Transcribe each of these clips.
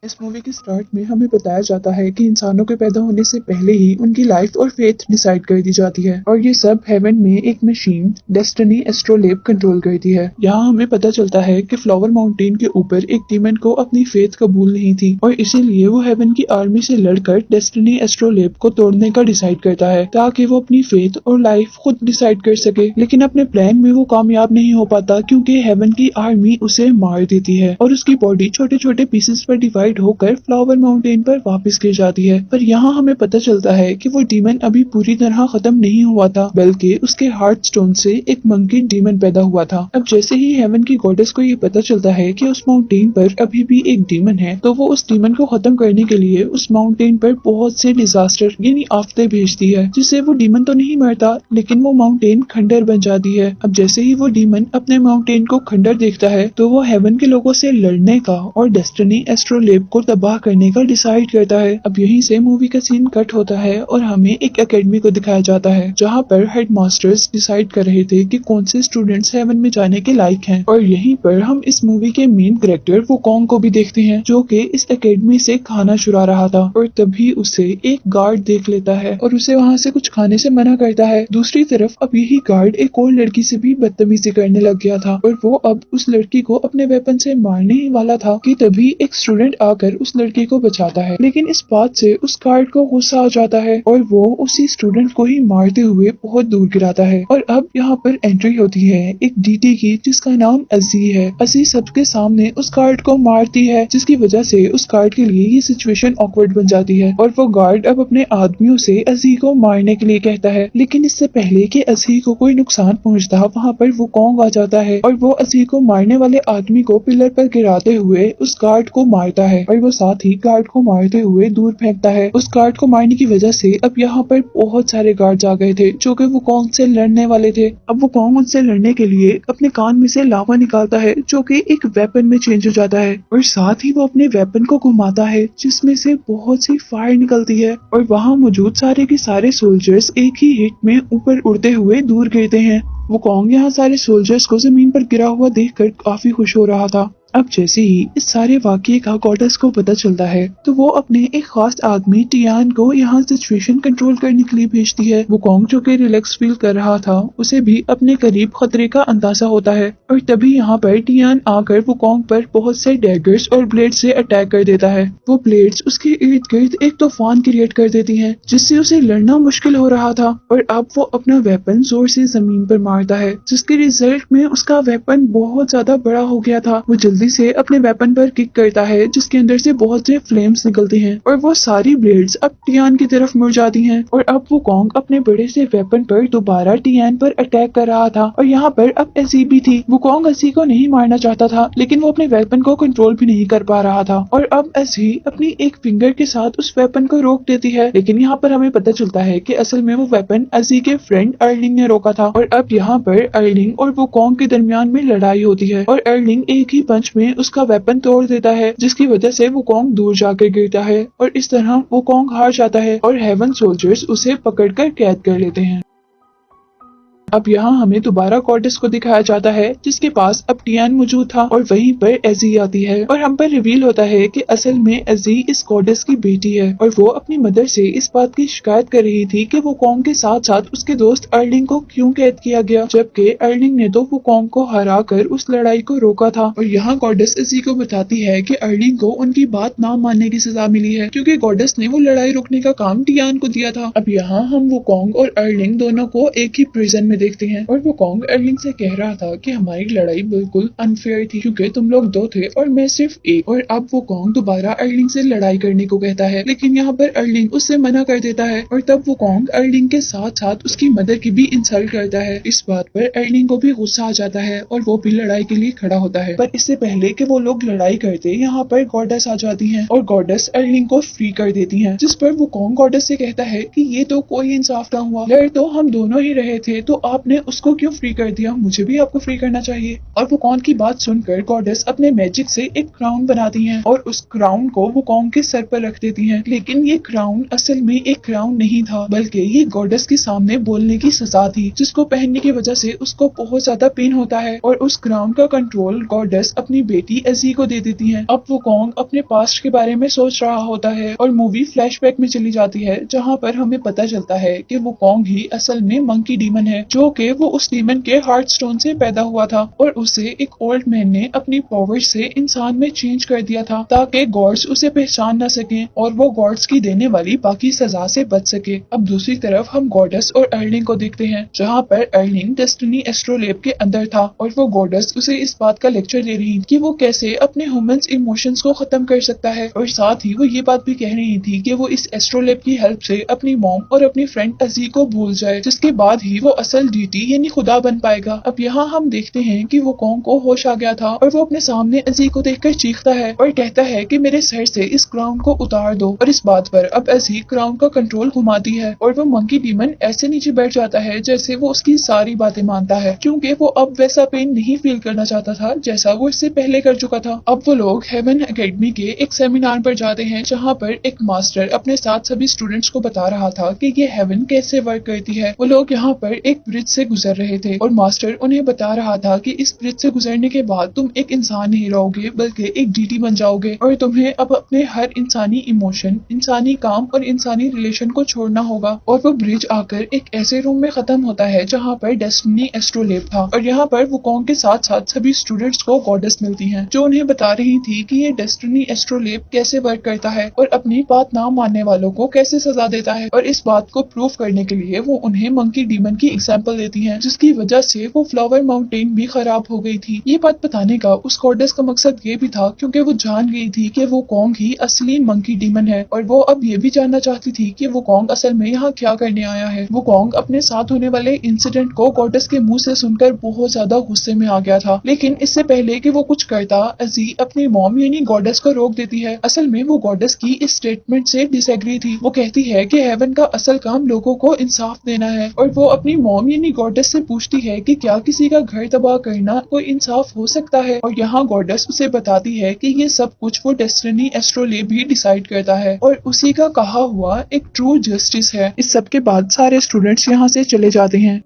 इस मूवी के स्टार्ट में हमें बताया जाता है कि इंसानों के पैदा होने से पहले ही उनकी लाइफ और फेथ डिसाइड कर दी जाती है और ये सब हेवन में एक मशीन डेस्टिनी एस्ट्रोलेब कंट्रोल करती है। यहाँ हमें पता चलता है कि फ्लावर माउंटेन के ऊपर एक डीमन को अपनी फेथ कबूल नहीं थी और इसीलिए वो हेवन की आर्मी से लड़कर डेस्टिनी एस्ट्रोलेब को तोड़ने का डिसाइड करता है ताकि वो अपनी फेथ और लाइफ खुद डिसाइड कर सके। लेकिन अपने प्लान में वो कामयाब नहीं हो पाता क्योंकि हेवन की आर्मी उसे मार देती है और उसकी बॉडी छोटे छोटे पीसेस पर डिवाइड होकर फ्लावर माउंटेन पर वापस गिर जाती है। पर यहाँ हमें पता चलता है कि वो डीमन अभी पूरी तरह खत्म नहीं हुआ था, बल्कि उसके हार्ट स्टोन से एक मंकी डीमन पैदा हुआ था। अब जैसे ही हेवन की गॉडेस को ये पता चलता है कि उस माउंटेन पर अभी भी एक डीमन है, तो वो उस डीमन को खत्म करने के लिए उस माउंटेन पर बहुत से डिजास्टर यानी आफतें भेजती है, जिससे वो डीमन तो नहीं मरता लेकिन वो माउंटेन खंडर बन जाती है। अब जैसे ही वो डीमन अपने माउंटेन को खंडर देखता है तो वो हेवन के लोगों से लड़ने का और डेस्टिनी एस्ट्रोलेब को तबाह करने का डिसाइड करता है। अब यहीं से मूवी का सीन कट होता है और हमें एक एकेडमी को दिखाया जाता है जहाँ पर हेड मास्टर्स डिसाइड कर रहे थे कि कौन से स्टूडेंट्स हेवन में जाने के लायक हैं। और यहीं पर हम इस मूवी के मेन कैरेक्टर वुकोंग को भी देखते हैं जो कि इस एकेडमी से खाना चुरा रहा था और तभी उसे एक गार्ड देख लेता है और उसे वहाँ से कुछ खाने से मना करता है। दूसरी तरफ अब यही गार्ड एक और लड़की से भी बदतमीजी करने लग गया था और वो अब उस लड़की को अपने वेपन से मारने ही वाला था कि तभी एक स्टूडेंट आकर उस लड़की को बचाता है। लेकिन इस बात से उस गार्ड को गुस्सा आ जाता है और वो उसी स्टूडेंट को ही मारते हुए बहुत दूर गिराता है। और अब यहाँ पर एंट्री होती है एक डीटी की जिसका नाम अजी है। अजी सबके सामने उस गार्ड को मारती है जिसकी वजह से उस गार्ड के लिए ये सिचुएशन ऑकवर्ड बन जाती है और वो गार्ड अब अपने आदमियों से अजी को मारने के लिए कहता है। लेकिन इससे पहले कि अजी को कोई नुकसान पहुंचता वहाँ पर वुकोंग आ जाता है और वो अजी को मारने वाले आदमी को पिलर पर गिराते हुए उस गार्ड को मारता है और वो साथ ही गार्ड को मारते हुए दूर फेंकता है। उस गार्ड को मारने की वजह से अब यहाँ पर बहुत सारे गार्ड्स आ गए थे जो कि वुकोंग से लड़ने वाले थे। अब वुकोंग उनसे लड़ने के लिए अपने कान में से लावा निकालता है जो कि एक वेपन में चेंज हो जाता है और साथ ही वो अपने वेपन को घुमाता है जिसमें से बहुत सी फायर निकलती है और वहाँ मौजूद सारे के सारे सोल्जर्स एक ही हिट में ऊपर उड़ते हुए दूर गिरते हैं। वुकोंग यहाँ सारे सोल्जर्स को जमीन पर गिरा हुआ देखकर काफी खुश हो रहा था। अब जैसे ही इस सारे वाकये का गॉडेस को पता चलता है तो वो अपने एक खास आदमी टियान को यहाँ सिचुएशन कंट्रोल करने के लिए भेजती है। वुकोंग जो कि रिलैक्स फील कर रहा था उसे भी अपने करीब खतरे का अंदाजा होता है और तभी यहाँ पर टियान आकर वुकोंग पर बहुत से डैगर्स और ब्लेड से अटैक कर देता है। वो ब्लेड्स उसके इर्द गिर्द एक तूफान क्रिएट कर देती हैं जिससे उसे लड़ना मुश्किल हो रहा था और अब वो अपना वेपन जोर से जमीन पर मारता है जिसके रिजल्ट में उसका वेपन बहुत ज्यादा बड़ा हो गया था। वो जल्दी से अपने वेपन पर किक करता है जिसके अंदर से बहुत से फ्लेम्स निकलते हैं और वो सारी ब्लेड्स अब टियान की तरफ मुड़ जाती हैं और अब वुकोंग अपने बड़े से वेपन पर दोबारा टियान पर अटैक कर रहा था और यहाँ पर अब एजी भी थी। वुकोंग एजी को नहीं मारना चाहता था लेकिन वो अपने वेपन को कंट्रोल भी नहीं कर पा रहा था और अब एजी अपनी एक फिंगर के साथ उस वेपन को रोक देती है। लेकिन यहाँ पर हमें पता चलता है कि असल में वो वेपन एजी के फ्रेंड अर्लिंग ने रोका था और अब यहाँ पर अर्लिंग और वुकोंग के दरमियान में लड़ाई होती है और अर्लिंग एक ही पंच में उसका वेपन तोड़ देता है जिसकी वजह से वुकोंग दूर जाकर गिरता है और इस तरह वुकोंग हार जाता है और हेवन सोल्जर्स उसे पकड़कर कैद कर लेते हैं। अब यहाँ हमें दोबारा गॉडेस को दिखाया जाता है जिसके पास अब टियान मौजूद था और वहीं पर एजी आती है और हम पर रिवील होता है कि असल में एजी इस गॉडेस की बेटी है और वो अपनी मदर से इस बात की शिकायत कर रही थी कि वुकोंग के साथ साथ उसके दोस्त अर्लिंग को क्यों कैद किया गया, जबकि अर्लिंग ने तो वुकोंग को हरा कर उस लड़ाई को रोका था। और यहाँ गॉडेस एजी को बताती है कि अर्लिंग को उनकी बात ना मानने की सजा मिली है क्योंकि गॉडेस ने वो लड़ाई रोकने का काम टियान को दिया था। अब यहाँ हम वुकोंग और अर्लिंग दोनों को एक ही प्रिजन में देखते हैं और वुकोंग अर्लिंग से कह रहा था कि हमारी लड़ाई बिल्कुल अनफेयर थी क्योंकि तुम लोग दो थे और मैं सिर्फ एक। और अब वुकोंग दोबारा अर्लिंग से लड़ाई करने को कहता है लेकिन यहाँ पर अर्लिंग उससे मना कर देता है और तब वुकोंग अर्लिंग के साथ साथ उसकी मदर की भी इंसल्ट करता है। इस बात पर अर्लिंग को भी गुस्सा आ जाता है और वो भी लड़ाई के लिए खड़ा होता है। पर इससे पहले कि वो लोग लड़ाई करते यहाँ पर गॉडेस आ जाती हैं और गॉडेस अर्लिंग को फ्री कर देती हैं, जिस पर वुकोंग गॉडेस से कहता है कि ये तो कोई इंसाफ ना हुआ, लड़ तो हम दोनों ही रहे थे तो आपने उसको क्यों फ्री कर दिया? मुझे भी आपको फ्री करना चाहिए। और वुकोंग की बात सुनकर गॉडेस अपने मैजिक से एक क्राउन बनाती हैं और उस क्राउन को वुकोंग के सर पर रख देती हैं। लेकिन ये क्राउन असल में एक क्राउन नहीं था, बल्कि ये गॉडेस के सामने बोलने की सजा थी, जिसको पहनने की वजह से उसको बहुत ज्यादा पेन होता है। और उस क्राउन का कंट्रोल गॉडेस अपनी बेटी एजी को दे देती है। अब वुकोंग अपने पास्ट के बारे में सोच रहा होता है और मूवी फ्लैशबैक में चली जाती है, जहाँ पर हमें पता चलता है कि वुकोंग ही असल में मंकी डीमन है, जो कि वो उस डीमन के हार्ट स्टोन से पैदा हुआ था और उसे एक ओल्ड मैन ने अपनी पावर से इंसान में चेंज कर दिया था, ताकि गॉड्स उसे पहचान न सके और वो गॉड्स की देने वाली बाकी सजा से बच सके। अब दूसरी तरफ हम गॉडेस और अर्लिंग को देखते हैं, जहाँ पर अर्लिंग डेस्टिनी एस्ट्रोलेब के अंदर था और वो गॉडेस उसे इस बात का लेक्चर दे रही थी कि वो कैसे अपने ह्यूमंस इमोशंस को खत्म कर सकता है। और साथ ही वो ये बात भी कह रही थी कि वो इस एस्ट्रोलेब की हेल्प से अपनी मॉम और अपनी फ्रेंड अजी को भूल जाए, जिसके बाद ही वो असल डीटी यानी खुदा बन पाएगा। अब यहाँ हम देखते हैं कि वुकोंग को होश आ गया था और वो अपने सामने अजी को देखकर चीखता है और कहता है कि मेरे सर से इस क्राउन को उतार दो। और इस बात पर अब अजी क्राउन का कंट्रोल घुमाती है और वो मंकी डीमन ऐसे नीचे बैठ जाता है जैसे वो उसकी सारी बातें मानता है, क्योंकि वो अब वैसा पेन नहीं फील करना चाहता था जैसा वो इससे पहले कर चुका था। अब वो लोग हेवन एकेडमी के एक सेमिनार पर जाते हैं, जहाँ पर एक मास्टर अपने साथ सभी स्टूडेंट्स को बता रहा था कि ये हेवन कैसे वर्क करती है। वो लोग यहाँ पर एक ब्रिज से गुजर रहे थे और मास्टर उन्हें बता रहा था कि इस ब्रिज से गुजरने के बाद तुम एक इंसान नहीं रहोगे, बल्कि एक डीटी बन जाओगे और तुम्हें अब अपने हर इंसानी इमोशन, इंसानी काम और इंसानी रिलेशन को छोड़ना होगा। और वो ब्रिज आकर एक ऐसे रूम में खत्म होता है जहाँ पर डेस्टिनी एस्ट्रोलेब था और यहाँ पर वुकोंग के साथ साथ सभी स्टूडेंट्स को गॉडेस मिलती हैं, जो उन्हें बता रही थी कि ये डेस्टिनी एस्ट्रोलेब कैसे वर्क करता है और अपनी बात ना मानने वालों को कैसे सजा देता है। और इस बात को प्रूव करने के लिए वो उन्हें मंकी डीमन की एग्जाम्पल देती हैं, जिसकी वजह से वो फ्लावर माउंटेन भी खराब हो गई थी। ये बात बताने का उस गॉडेस का मकसद ये भी था क्योंकि वो जान गई थी कि वुकोंग ही असली मंकी डीमन है और वो अब ये भी जानना चाहती थी कि वुकोंग असल में यहाँ क्या करने आया है। वुकोंग अपने साथ होने वाले इंसिडेंट को गॉडेस के मुंह से सुनकर बहुत ज्यादा गुस्से में आ गया था, लेकिन इससे पहले कि वो कुछ करता, अजी अपनी मॉम यानी गॉडेस को रोक देती है। असल में वो गॉडेस की इस स्टेटमेंट से डिसएग्री थी। वो कहती है कि हेवन का असल काम लोगों को इंसाफ देना है और वो अपनी मॉम यानी गॉडेस से पूछती है कि क्या किसी का घर तबाह करना कोई इंसाफ हो सकता है। और यहाँ गॉडेस उसे बताती है कि ये सब कुछ वो डेस्टिनी एस्ट्रोलेब ही डिसाइड करता है और उसी का कहा हुआ एक ट्रू जस्टिस है। इस सब के बाद सारे स्टूडेंट्स यहाँ से चले जाते हैं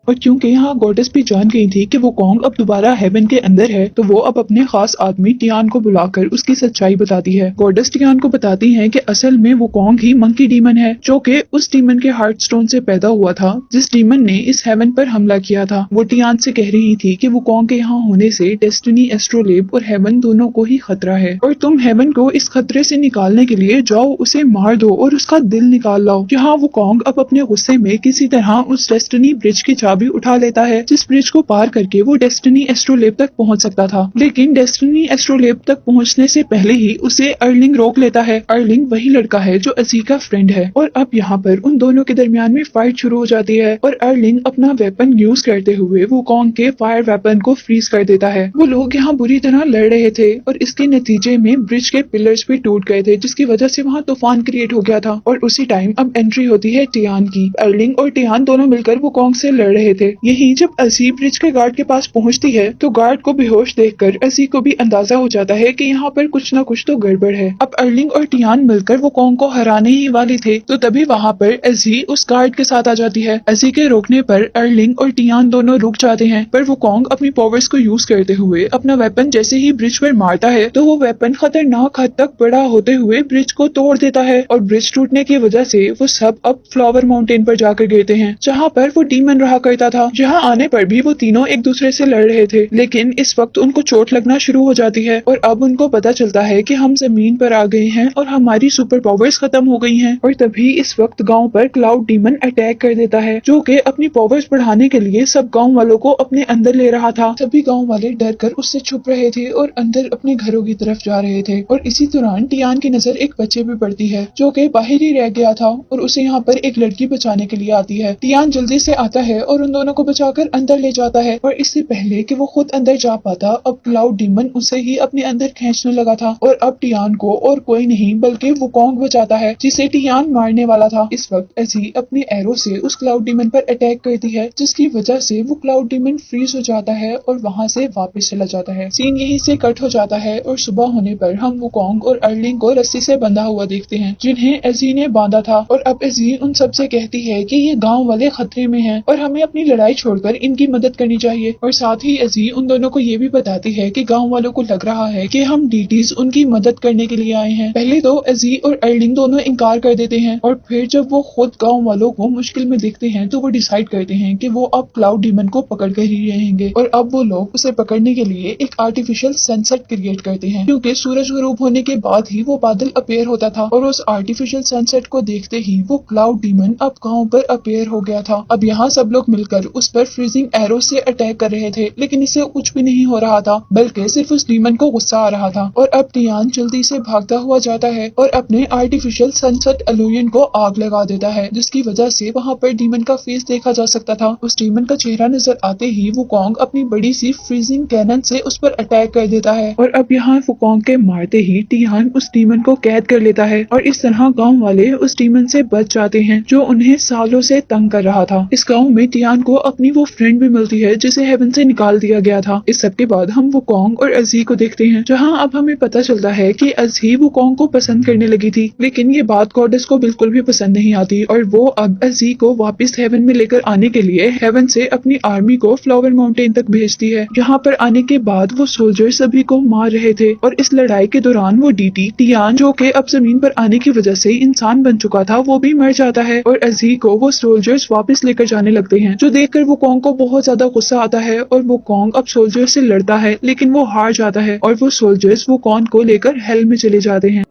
और क्योंकि यहाँ गॉडेस भी जान गई थी कि वुकोंग अब दोबारा हेवन के अंदर है, तो वो अब अपने खास आदमी टियान को बुलाकर उसकी सच्चाई बताती है। गॉडेस टियान को बताती है कि असल में वुकोंग ही मंकी डीमन है, जो कि उस डीमन के हार्ट स्टोन से पैदा हुआ था जिस डीमन ने इस हेवन पर हमला किया था। वो टियान से कह रही थी कि वुकोंग के यहाँ होने से डेस्टिनी एस्ट्रोलेब और हेवन दोनों को ही खतरा है और तुम हेवन को इस खतरे से निकालने के लिए जाओ, उसे मार दो और उसका दिल निकाल लाओ। यहाँ वुकोंग अब अपने गुस्से में किसी तरह उस डेस्टिनी ब्रिज की भी उठा लेता है, जिस ब्रिज को पार करके वो डेस्टिनी एस्ट्रोलेब तक पहुंच सकता था। लेकिन डेस्टिनी एस्ट्रोलेब तक पहुंचने से पहले ही उसे अर्लिंग रोक लेता है। अर्लिंग वही लड़का है जो अजी का फ्रेंड है और अब यहाँ पर उन दोनों के दरमियान में फाइट शुरू हो जाती है और अर्लिंग अपना वेपन यूज करते हुए वुकोंग के फायर वेपन को फ्रीज कर देता है। वो लोग यहाँ बुरी तरह लड़ रहे थे और इसके नतीजे में ब्रिज के पिलर्स भी टूट गए थे, जिसकी वजह से वहाँ तूफान क्रिएट हो गया था। और उसी टाइम अब एंट्री होती है टियान की। अर्लिंग और टियान दोनों मिलकर वुकोंग से लड़ रहे थे। यही जब अजी ब्रिज के गार्ड के पास पहुंचती है तो गार्ड को बेहोश देखकर अजी को भी अंदाजा हो जाता है कि यहाँ पर कुछ न कुछ तो गड़बड़ है। अब अर्लिंग और टियान मिलकर वुकोंग को हराने ही वाले थे, तो तभी वहाँ पर अजी उस गार्ड के साथ आ जाती है। अजी के रोकने पर अर्लिंग और टियान दोनों रुक जाते हैं, पर वुकोंग अपनी पावर्स को यूज करते हुए अपना वेपन जैसे ही ब्रिज पर मारता है तो वो वेपन खतरनाक हद तक बड़ा होते हुए ब्रिज को तोड़ देता है और ब्रिज टूटने की वजह से वो सब अब फ्लावर माउंटेन पर जाकर गिरते हैं, जहाँ पर वो डीमन रहा करता था। जहाँ आने पर भी वो तीनों एक दूसरे से लड़ रहे थे, लेकिन इस वक्त उनको चोट लगना शुरू हो जाती है और अब उनको पता चलता है कि हम जमीन पर आ गए हैं और हमारी सुपर पावर्स खत्म हो गई हैं। और तभी इस वक्त गांव पर क्लाउड डीमन अटैक कर देता है, जो कि अपनी पावर्स बढ़ाने के लिए सब गांव वालों को अपने अंदर ले रहा था। सभी गांव वाले डर कर उससे छुप रहे थे और अंदर अपने घरों की तरफ जा रहे थे। और इसी दौरान टियान की नजर एक बच्चे पे पड़ती है जो कि बाहर ही रह गया था और उसे यहाँ पर एक लड़की बचाने के लिए आती है। टियान जल्दी से आता है और और उन दोनों को बचाकर अंदर ले जाता है। और इससे पहले कि वो खुद अंदर जा पाता, अब क्लाउड डीमन उसे ही अपने अंदर खींचने लगा था और अब टियान को और कोई नहीं बल्कि वुकोंग बचाता है, जिसे टियान मारने वाला था। इस वक्त एजी अपने एरो से उस क्लाउड डीमन पर अटैक करती है, जिसकी वजह से वो क्लाउड डीमन फ्रीज हो जाता है और वहां से वापस चला जाता है। सीन यहीं से कट हो जाता है और सुबह होने पर हम वुकोंग और अर्लिंग को रस्सी से बंधा हुआ देखते हैं, जिन्हें एजी ने बांधा था। और अब एजी उन सबसे कहती है कि ये गांव वाले खतरे में हैं और हमें अपनी लड़ाई छोड़कर इनकी मदद करनी चाहिए। और साथ ही एजी उन दोनों को ये भी बताती है कि गांव वालों को लग रहा है कि हम डीटीज उनकी मदद करने के लिए आए हैं। पहले तो एजी और अर्लिंग दोनों इनकार कर देते हैं और फिर जब वो खुद गांव वालों को मुश्किल में देखते हैं तो वो डिसाइड करते हैं कि वो अब क्लाउड डीमन को पकड़ कर ही रहेंगे। और अब वो लोग उसे पकड़ने के लिए एक आर्टिफिशियल सनसेट क्रिएट करते हैं, क्योंकि सूरज गरूब होने के बाद ही वो बादल अपेयर होता था और उस आर्टिफिशियल सनसेट को देखते ही वो क्लाउड डीमन अब गांव पर अपेयर हो गया था। अब यहाँ सब लोग मिलकर उस पर फ्रीजिंग एरो से अटैक कर रहे थे, लेकिन इससे कुछ भी नहीं हो रहा था, बल्कि सिर्फ उस डीमन को गुस्सा आ रहा था। और अब टियान जल्दी से भागता हुआ जाता है और अपने आर्टिफिशियल सनसेट एलुयन को आग लगा देता है, जिसकी वजह से वहाँ पर डीमन का फेस देखा जा सकता था। उस डीमन का चेहरा नजर आते ही वुकोंग अपनी बड़ी सी फ्रीजिंग कैनन से उस पर अटैक कर देता है और अब यहाँ वुकोंग के मारते ही टियान उस डीमन को कैद कर लेता है और इस तरह गांव वाले उस डीमन से बच जाते हैं जो उन्हें सालों से तंग कर रहा था। इस गांव में टियान को अपनी वो फ्रेंड भी मिलती है जिसे हेवन से निकाल दिया गया था। इस सब के बाद हम वुकोंग और एजी को देखते हैं, जहाँ अब हमें पता चलता है कि एजी वुकोंग को पसंद करने लगी थी, लेकिन ये बात गॉडेस को बिल्कुल भी पसंद नहीं आती और वो अब एजी को वापस हेवन में लेकर आने के लिए हेवन से अपनी आर्मी को फ्लावर माउंटेन तक भेजती है। यहाँ पर आने के बाद वो सोल्जर सभी को मार रहे थे और इस लड़ाई के दौरान वो डीटी टियान जो कि अब जमीन पर आने की वजह से इंसान बन चुका था, वो भी मर जाता है और एजी को वो सोल्जर्स वापस लेकर जाने लगते हैं, जो देखकर वुकोंग को बहुत ज्यादा गुस्सा आता है और वुकोंग अब सोल्जर से लड़ता है, लेकिन वो हार जाता है और वो सोल्जर्स वुकोंग को लेकर हेल में चले जाते हैं।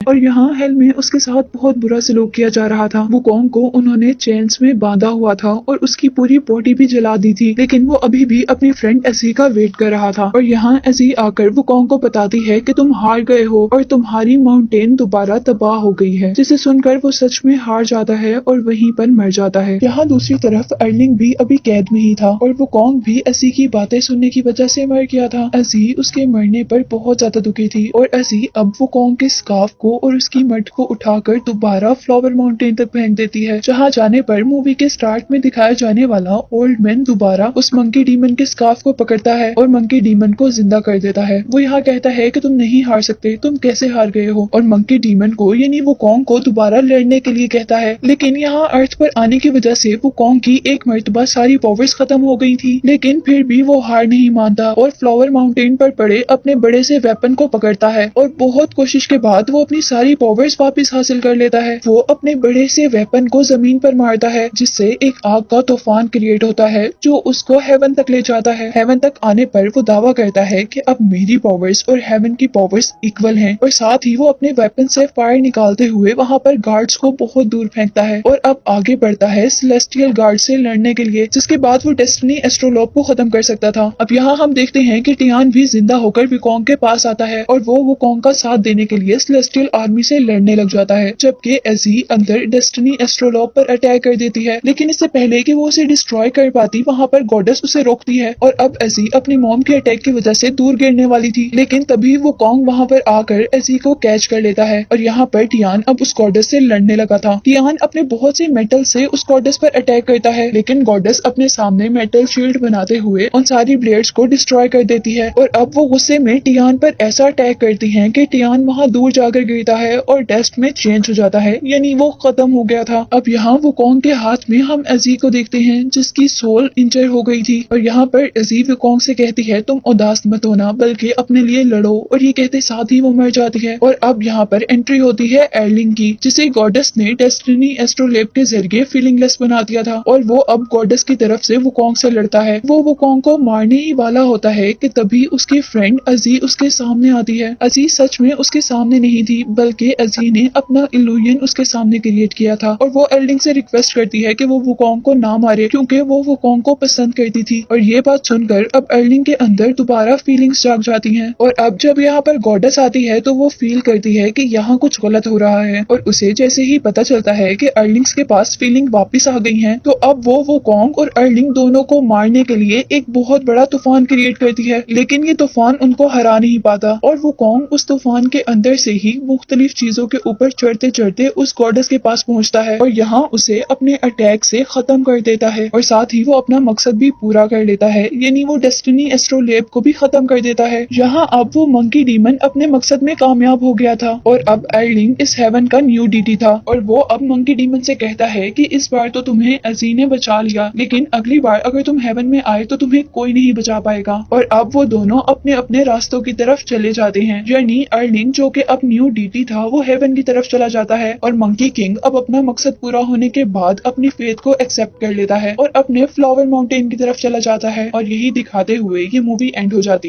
और यहाँ हेल में उसके साथ बहुत बुरा सलूक किया जा रहा था। वुकोंग को उन्होंने चेन्स में बांधा हुआ था और उसकी पूरी बॉडी भी जला दी थी, लेकिन वो अभी भी अपनी फ्रेंड एजी का वेट कर रहा था। और यहाँ एजी आकर वुकोंग को बताती है कि तुम हार गए हो और तुम्हारी माउंटेन दोबारा तबाह हो गई है, जिसे सुनकर वो सच में हार जाता है और वहीं पर मर जाता है। यहाँ दूसरी तरफ अर्लिंग भी अभी कैद में ही था और वुकोंग भी एजी की बातें सुनने की वजह से मर गया था। एजी उसके मरने पर बहुत ज्यादा दुखी थी और एजी अब वुकोंग के स्कार्फ को और उसकी मट को उठाकर दोबारा फ्लावर माउंटेन तक फेंक देती है, जहाँ जाने पर मूवी के स्टार्ट में दिखाया जाने वाला ओल्ड मैन दोबारा उस मंकी डीमन के स्कार्फ को पकड़ता है और मंकी डीमन को जिंदा कर देता है। वो यहाँ कहता है कि तुम नहीं हार सकते, तुम कैसे हार गए हो, और मंकी डीमन को यानी वुकोंग को दोबारा लड़ने के लिए कहता है। लेकिन यहाँ अर्थ पर आने की वजह से वुकोंग की एक मर्तबा सारी पावर्स खत्म हो गई थी, लेकिन फिर भी वो हार नहीं मानता और फ्लावर माउंटेन पर पड़े अपने बड़े से वेपन को पकड़ता है और बहुत कोशिश के बाद वो अपनी सारी पावर्स वापस हासिल कर लेता है। वो अपने बड़े से वेपन को जमीन पर मारता है, जिससे एक आग का तूफान क्रिएट होता है जो उसको हेवन तक ले जाता है। हेवन तक आने पर वो दावा करता है कि अब मेरी पावर्स और हेवन की पावर्स इक्वल हैं और साथ ही वो अपने वेपन से फायर निकालते हुए वहाँ पर गार्ड्स को बहुत दूर फेंकता है और अब आगे बढ़ता है सेलेस्टियल गार्ड से लड़ने के लिए, जिसके बाद वो डेस्टिनी एस्ट्रोलोप को खत्म कर सकता था। अब यहाँ हम देखते हैं कि टियान भी जिंदा होकर वुकोंग के पास आता है और वो वुकोंग का साथ देने के लिए सेलेस्टियल आर्मी से लड़ने लग जाता है, जबकि एजी अंदर डेस्टिनी एस्ट्रोलोप पर अटैक कर देती है। लेकिन इससे पहले कि वो उसे डिस्ट्रॉय कर पाती, वहाँ पर गॉडेस उसे रोकती है और अब एजी अपनी मॉम के अटैक की वजह से दूर गिरने वाली थी, लेकिन तभी वुकोंग वहाँ पर आकर एजी को कैच कर लेता है और यहाँ पर टियान अब उस गॉडेस से लड़ने लगा था। टियान अपने बहुत से मेटल से उस गॉडेस पर अटैक करता है, लेकिन गॉडेस अपने सामने मेटल शील्ड बनाते हुए उन सारी ब्लेड्स को डिस्ट्रॉय कर देती है और अब वो गुस्से में टियान पर ऐसा अटैक करती है कि टियान वहाँ दूर जाकर गिरता है और डेस्ट में चेंज हो जाता है, यानी वो खत्म हो गया था। अब यहाँ वुकोंग के हाथ में हम एजी को देखते हैं जिसकी सोल इंजर हो गई थी और यहाँ पर एजी वुकोंग से कहती है तुम उदास मत होना, बल्कि अपने लिए लड़ो, और ये कहते साथ ही वो मर जाती है। और अब यहाँ पर एंट्री होती है एर्लिंग की, जिसे गॉडेस ने डेस्टिनी एस्ट्रोलेप के जरिए फीलिंगलेस बना दिया था और वो अब गॉडेस की तरफ से वुकोंग से लड़ता है। वो वुकोंग को मारने ही वाला होता है कि तभी उसकी फ्रेंड अजी उसके सामने आती है। अजी सच में उसके सामने नहीं थी, बल्कि अजी ने अपना इल्यूजन उसके सामने क्रिएट किया था और वो एल्डिंग से रिक्वेस्ट करती है कि वो वुकोंग को ना मारे क्योंकि वो वुकोंग को पसंद करती थी। और ये बात सुनकर अब एल्डिंग के अंदर दोबारा फीलिंग्स जाग जाती हैं और अब जब यहाँ पर गॉडेस आती है तो वो फील करती है कि यहाँ कुछ गलत हो रहा है और उसे जैसे ही पता चलता है कि अर्लिंग्स के पास फीलिंग वापस आ गई है तो अब वो वुकोंग और अर्लिंग दोनों को मारने के लिए एक बहुत बड़ा तूफान क्रिएट करती है, लेकिन ये तूफान उनको हरा नहीं पाता और वुकोंग उस तूफान के अंदर से ही मुख्तलिफ चीजों के ऊपर चढ़ते चढ़ते उस गॉडेस के पास पहुंचता है और यहाँ उसे अपने अटैक से खत्म कर देता है और साथ ही वो अपना मकसद भी पूरा कर लेता है, यानी वो डेस्टिनी एस्ट्रोलेब को भी खत्म कर देता है। यहाँ अब वो मंकी डीमन अपने मकसद में कामयाब हो गया था और अब अर्लिंग इस हेवन का न्यू डीटी था और वो अब मंकी डीमन से कहता है कि इस बार तो तुम्हें अजी ने बचा लिया, लेकिन अगली बार अगर तुम हेवन में आए तो तुम्हें कोई नहीं बचा पाएगा। और अब वो दोनों अपने अपने रास्तों की तरफ चले जाते हैं, यानी अर्लिंग जो कि अब न्यू डीटी था वो हेवन की तरफ चला जाता है और मंकी किंग अब अपना मकसद पूरा होने के बाद अपनी फेथ को एक्सेप्ट कर लेता है और अपने फ्लावर माउंटेन की तरफ चला जाता है और यही दिखाते हुए ये मूवी एंड हो जाती है।